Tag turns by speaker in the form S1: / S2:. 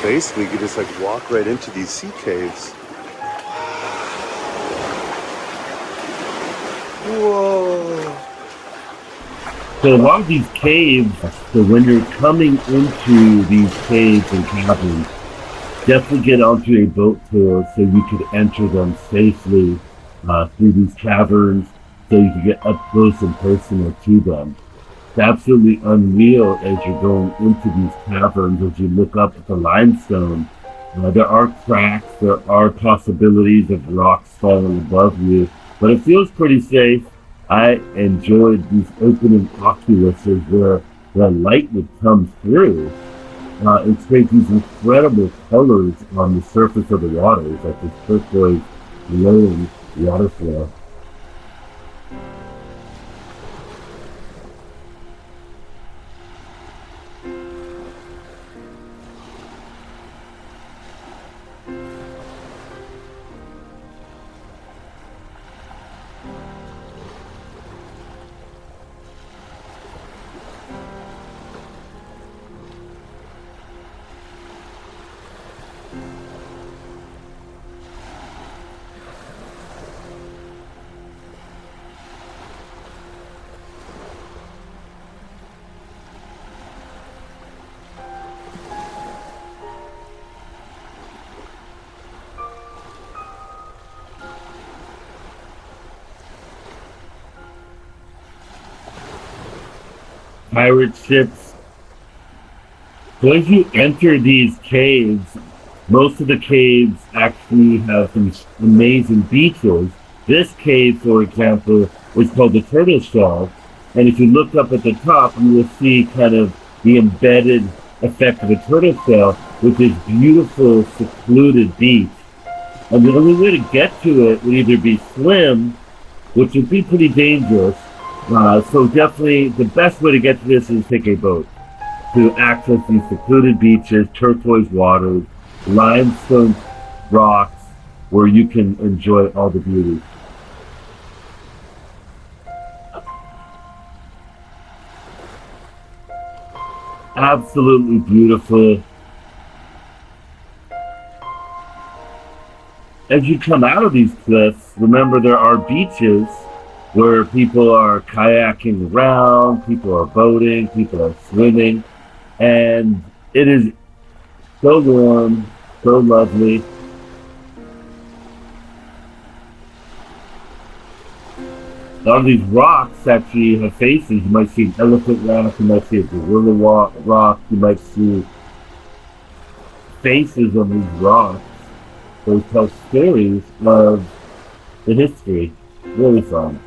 S1: basically you could just like walk right into these sea caves. Whoa.
S2: So a lot of these caves, so when you're coming into these caves and caverns, definitely get onto a boat tour so you could enter them safely through these caverns so you can get up close and personal to them. It's absolutely unreal as you're going into these caverns, as you look up at the limestone. There are cracks, there are possibilities of rocks falling above you, but it feels pretty safe. I enjoyed these opening oculuses where the light would come through and create these incredible colors on the surface of the waters, like this turquoise glowing water flow. Pirate ships. So as you enter these caves, most of the caves actually have some amazing beaches. This cave, for example, is called the Turtle Shell. And if you look up at the top, you will see kind of the embedded effect of a turtle shell with this beautiful, secluded beach. And the only way to get to it would either be swim, which would be pretty dangerous. So definitely the best way to get to this is take a boat to access these secluded beaches, turquoise waters, limestone rocks, where you can enjoy all the beauty. Absolutely beautiful. As you come out of these cliffs, remember there are beaches where people are kayaking around, people are boating, people are swimming, and it is so warm, so lovely. A lot of these rocks actually have faces. You might see an elephant rock, you might see a gorilla rock, you might see faces on these rocks. Those tell stories of the history. Really fun.